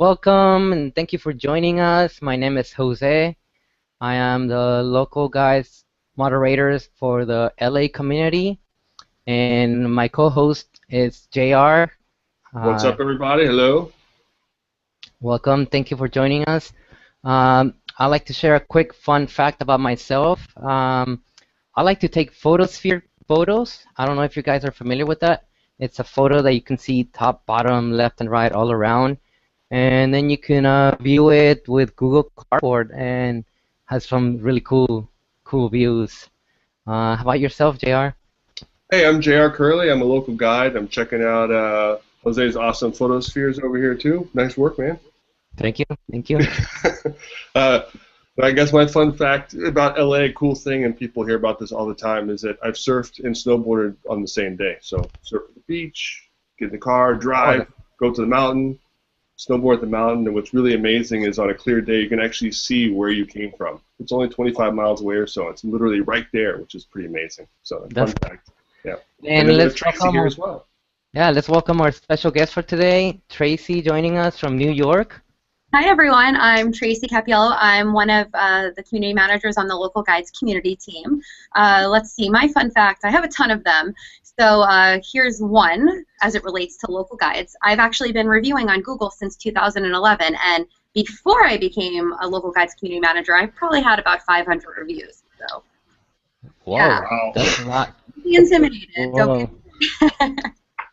Welcome and thank you for joining us. My name is Jose. I am the local guys moderators for the LA community, and my co-host is JR. What's up, everybody? Hello. Welcome. Thank you for joining us. I'd like to share a quick fun fact about myself. I like to take photosphere photos. I don't know if you guys are familiar with that. It's a photo that you can see top, bottom, left, and right all around. And then you can view it with Google Cardboard and has some really cool views. How about yourself, JR? Hey, I'm JR Curley. I'm a local guide. I'm checking out Jose's awesome photospheres over here, too. Nice work, man. Thank you. Thank you. I guess my fun fact about LA, cool thing, and people hear about this all the time, is that I've surfed and snowboarded on the same day. So surf at the beach, get in the car, drive, go to the mountain, snowboard at the mountain, and what's really amazing is on a clear day you can actually see where you came from. It's only 25 miles away or so. It's literally right there, which is pretty amazing. So fun fact. Yeah. And let's Traci here as well. Yeah, let's welcome our special guest for today, Traci, joining us from New York. Hi everyone, I'm Traci Cappiello. I'm one of the community managers on the Local Guides community team. Let's see, my fun fact, I have a ton of them. So here's one as it relates to Local Guides. I've actually been reviewing on Google since 2011, and before I became a Local Guides community manager, I probably had about 500 reviews. So, Whoa, yeah. That's a lot. Be intimidated. Don't be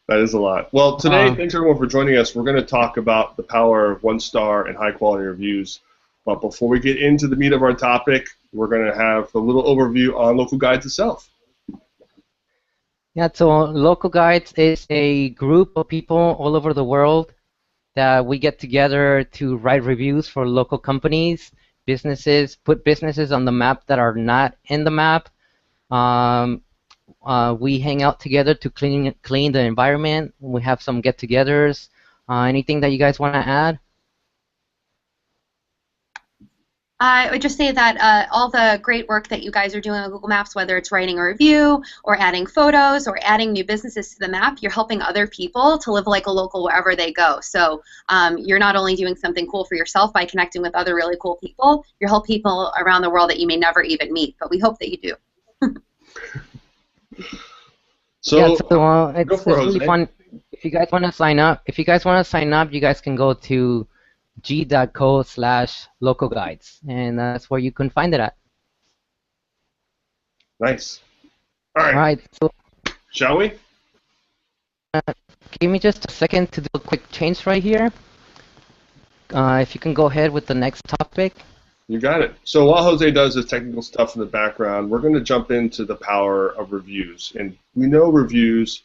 That is a lot. Well, today, thanks everyone for joining us. We're going to talk about the power of one-star and high-quality reviews. But before we get into the meat of our topic, we're going to have a little overview on Local Guides itself. Yeah, so Local Guides is a group of people all over the world that we get together to write reviews for local companies, businesses, put businesses on the map that are not in the map. We hang out together to clean the environment. We have some get-togethers. Anything that you guys want to add? I would just say that all the great work that you guys are doing on Google Maps, whether it's writing a review or adding photos or adding new businesses to the map, you're helping other people to live like a local wherever they go. So you're not only doing something cool for yourself by connecting with other really cool people, you're helping people around the world that you may never even meet, but we hope that you do. So, it's really fun. If you guys want to sign up, you guys can go to g.co/localguides, and that's where you can find it at. Nice. All right. So, shall we? Give me just a second to do a quick change right here. If you can go ahead with the next topic. You got it. So while Jose does his technical stuff in the background, we're going to jump into the power of reviews. And we know reviews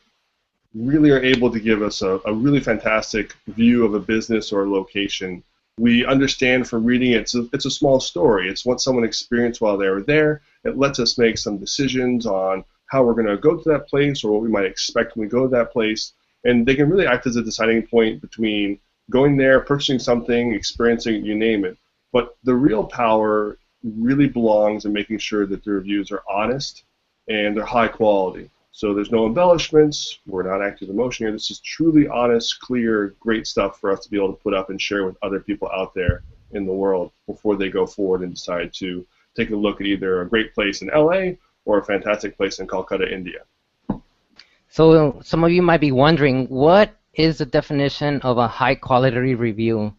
really are able to give us a really fantastic view of a business or a location. We understand from reading it's a small story. It's what someone experienced while they were there. It lets us make some decisions on how we're going to go to that place or what we might expect when we go to that place. And they can really act as a deciding point between going there, purchasing something, experiencing it, you name it. But the real power really belongs in making sure that the reviews are honest and they're high quality. So there's no embellishments, we're not acting with emotion here. This is truly honest, clear, great stuff for us to be able to put up and share with other people out there in the world before they go forward and decide to take a look at either a great place in LA or a fantastic place in Calcutta, India. So some of you might be wondering, what is the definition of a high quality review?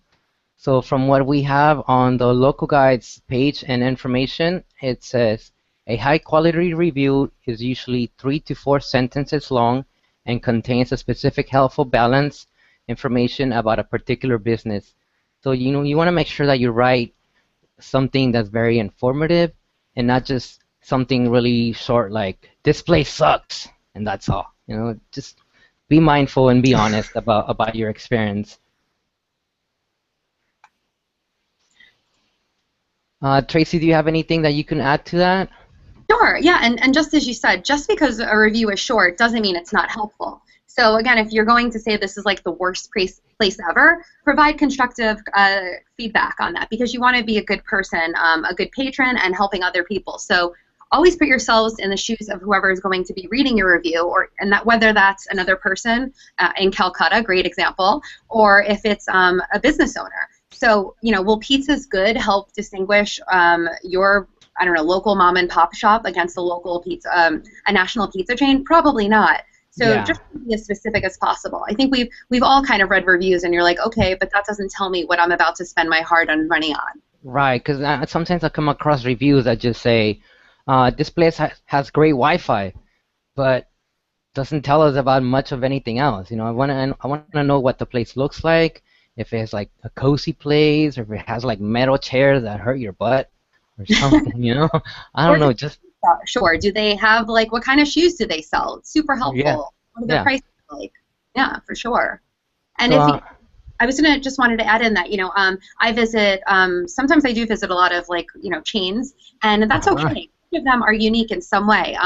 So from what we have on the Local Guides page and information, it says a high-quality review is usually 3 to 4 sentences long and contains a specific helpful balance information about a particular business. So you want to make sure that you write something that's very informative and not just something really short like this place sucks and that's all. Just be mindful and be honest about your experience. Traci, do you have anything that you can add to that? Sure, yeah, and just as you said, just because a review is short doesn't mean it's not helpful. So again, if you're going to say this is like the worst place ever, provide constructive feedback on that because you want to be a good person, a good patron, and helping other people. So always put yourselves in the shoes of whoever is going to be reading your review, or and that whether that's another person in Calcutta, great example, or if it's a business owner. So, will Pizza's Good help distinguish your, I don't know, local mom and pop shop against a local pizza, a national pizza chain? Probably not. So Yeah. just be as specific as possible. I think we've all kind of read reviews, and you're like, okay, but that doesn't tell me what I'm about to spend my hard-earned money on. Right, because sometimes I come across reviews that just say, this place has great Wi-Fi, but doesn't tell us about much of anything else. I want to know what the place looks like, if it's like a cozy place, or if it has like metal chairs that hurt your butt or something. I Or don't just know. Just sure. Do they have like what kind of shoes do they sell? It's super yeah, helpful. What are the yeah. prices like? Yeah, for sure. And So if you, I was gonna just wanted to add in that I visit sometimes I do visit a lot of like chains, and that's uh okay. Each of them are unique in some way.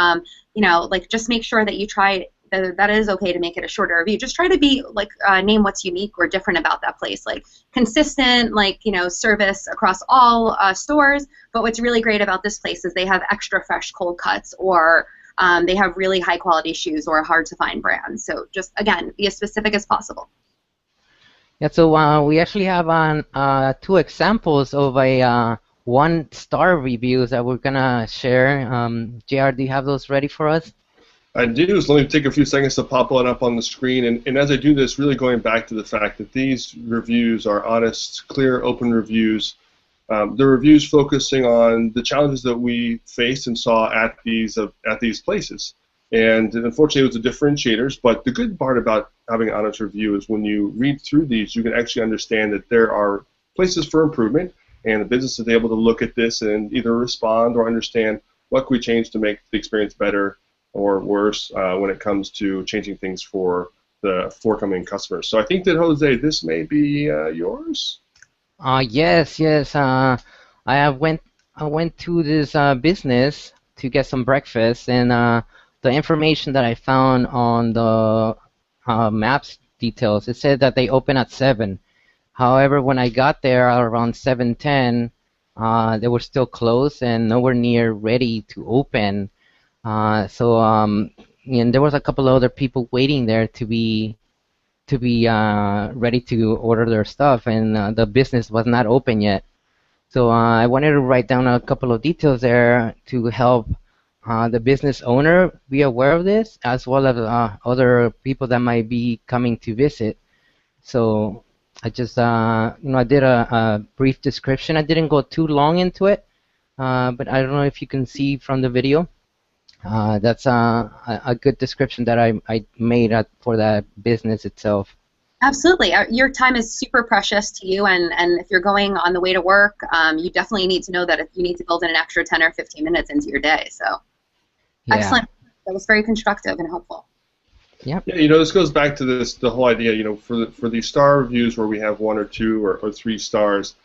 Like just make sure that you try. That is okay to make it a shorter review. Just try to be like name what's unique or different about that place, like consistent, like service across all stores. But what's really great about this place is they have extra fresh cold cuts, or they have really high quality shoes or hard to find brands. So just again, be as specific as possible. yeah, so we actually have on two examples of a one-star reviews that we're gonna share. JR, do you have those ready for us? I do, so let me take a few seconds to pop one up on the screen. And as I do this, really going back to the fact that these reviews are honest, clear, open reviews. The reviews focusing on the challenges that we faced and saw at these places. And unfortunately, it was the differentiators. But the good part about having an honest review is when you read through these, you can actually understand that there are places for improvement, and the business is able to look at this and either respond or understand what can we change to make the experience better or worse when it comes to changing things for the forthcoming customers. So I think that, Jose, this may be yours. Yes, yes. I went to this business to get some breakfast, and the information that I found on the maps details, it said that they open at 7. However, when I got there around 7:10, they were still closed and nowhere near ready to open. And there was a couple of other people waiting there to be ready to order their stuff, and the business was not open yet. So I wanted to write down a couple of details there to help the business owner be aware of this, as well as other people that might be coming to visit. So I just, I did a brief description. I didn't go too long into it, but I don't know if you can see from the video. That's a good description that I made for that business itself. Absolutely. Your time is super precious to you, and if you're going on the way to work, you definitely need to know that if you need to build in an extra 10 or 15 minutes into your day. So, Yeah. excellent. That was very constructive and helpful. Yep. Yeah, this goes back to the whole idea, for these star reviews where we have 1 or 2 or 3 stars,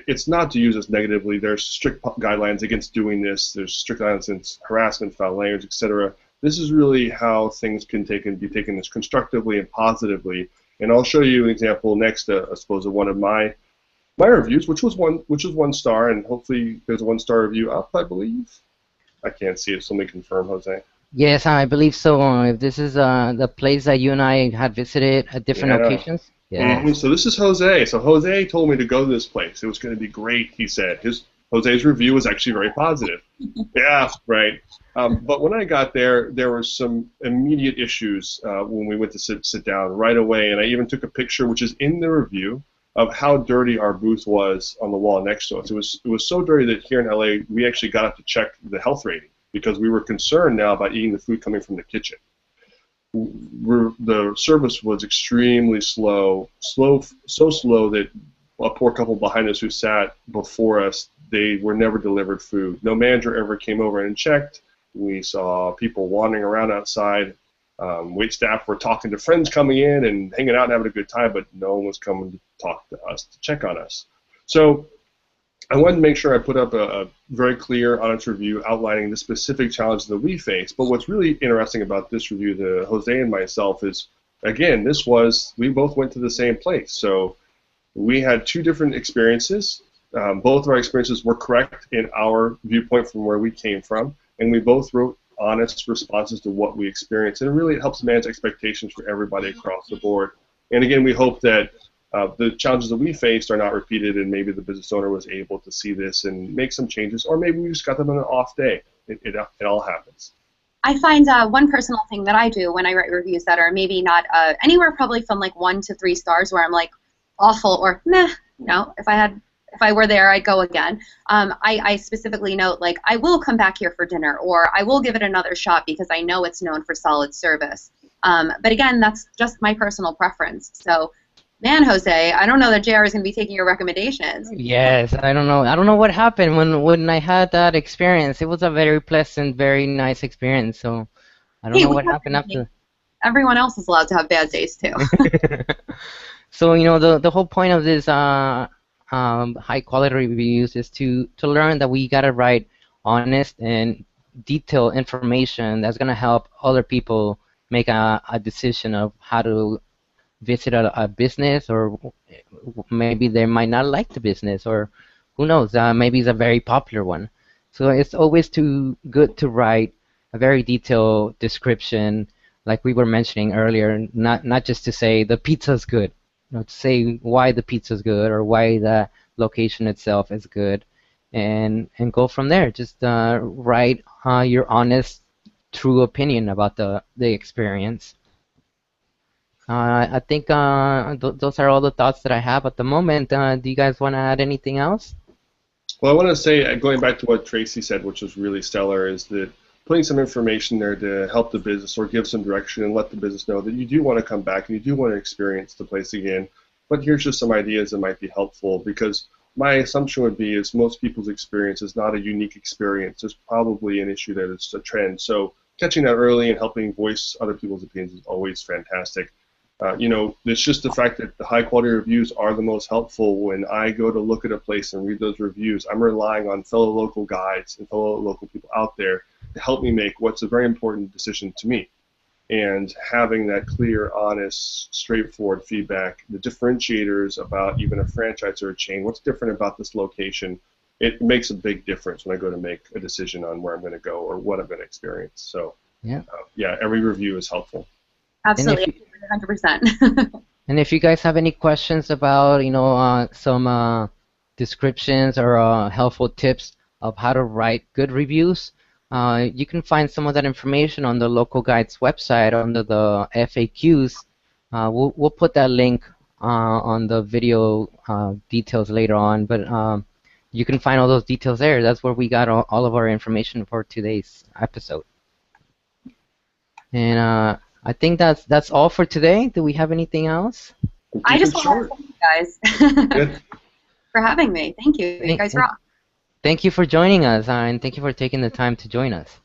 it's not to use this negatively. There's strict guidelines against doing this. There's strict guidelines against harassment, foul language, etc. This is really how things can be taken as constructively and positively. And I'll show you an example next, I suppose, of one of my reviews, which was 1 star, and hopefully there's a 1-star review up, I believe. I can't see it, so let me confirm, Jose. Yes, I believe so. If this is the place that you and I had visited at different Yeah. occasions. Yes. So this is Jose. So Jose told me to go to this place. It was going to be great, he said. Jose's review was actually very positive. Yeah, right. But when I got there, there were some immediate issues when we went to sit down right away. And I even took a picture, which is in the review, of how dirty our booth was on the wall next to us. It was so dirty that here in LA, we actually got up to check the health rating because we were concerned now about eating the food coming from the kitchen. The service was extremely slow, so slow that a poor couple behind us who sat before us, they were never delivered food. No manager ever came over and checked. We saw people wandering around outside. Wait staff were talking to friends coming in and hanging out and having a good time, but no one was coming to talk to us, to check on us. So I wanted to make sure I put up a very clear, honest review outlining the specific challenges that we face. But what's really interesting about this review, to Jose and myself, is, again, we both went to the same place. So we had 2 different experiences. both of our experiences were correct in our viewpoint from where we came from, and we both wrote honest responses to what we experienced. And it really helps manage expectations for everybody across the board. And again, we hope that the challenges that we faced are not repeated, and maybe the business owner was able to see this and make some changes, or maybe we just got them on an off day. It all happens. I find one personal thing that I do when I write reviews that are maybe not anywhere probably from like 1 to 3 stars, where I'm like awful or meh, you know, if I were there, I'd go again. I specifically note, like, I will come back here for dinner, or I will give it another shot because I know it's known for solid service. But again, that's just my personal preference. So, man, Jose, I don't know that JR is going to be taking your recommendations. Yes, I don't know. I don't know what happened when I had that experience. It was a very pleasant, very nice experience. So I don't know what happened after. Everyone else is allowed to have bad days too. So the whole point of this high quality reviews is to learn that we gotta write honest and detailed information that's gonna help other people make a decision of how to visit a business, or maybe they might not like the business, or who knows, maybe it's a very popular one. So it's always good to write a very detailed description, like we were mentioning earlier, not just to say the pizza's good, to say why the pizza's good or why the location itself is good, and go from there. Just write your honest, true opinion about the experience. I think those are all the thoughts that I have at the moment. Do you guys want to add anything else? Well, I want to say, going back to what Traci said, which was really stellar, is that putting some information there to help the business or give some direction and let the business know that you do want to come back and you do want to experience the place again. But here's just some ideas that might be helpful, because my assumption would be is most people's experience is not a unique experience. There's probably an issue that it's a trend. So catching that early and helping voice other people's opinions is always fantastic. It's just the fact that the high quality reviews are the most helpful. When I go to look at a place and read those reviews, I'm relying on fellow local guides and fellow local people out there to help me make what's a very important decision to me. And having that clear, honest, straightforward feedback, the differentiators about even a franchise or a chain, what's different about this location, it makes a big difference when I go to make a decision on where I'm going to go or what I'm going to experience. So, yeah, every review is helpful. Absolutely, 100%. And if you guys have any questions about, some descriptions or helpful tips of how to write good reviews, you can find some of that information on the local guide's website under the FAQs. We'll put that link on the video details later on, but you can find all those details there. That's where we got all of our information for today's episode. And I think that's all for today. Do we have anything else? I just want to thank you guys for having me. Thank you. You guys rock. Thank you for joining us, and thank you for taking the time to join us.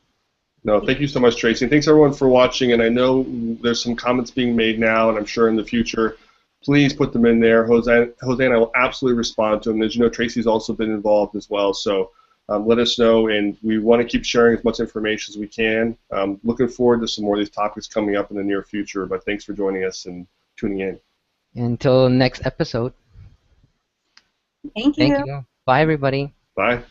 No, thank you so much, Traci. And thanks, everyone, for watching. And I know there's some comments being made now, and I'm sure in the future, please put them in there. Jose and I will absolutely respond to them. As you know, Traci's also been involved as well. So let us know, and we want to keep sharing as much information as we can. Looking forward to some more of these topics coming up in the near future, but thanks for joining us and tuning in. Until next episode. Thank you. Bye, everybody. Bye.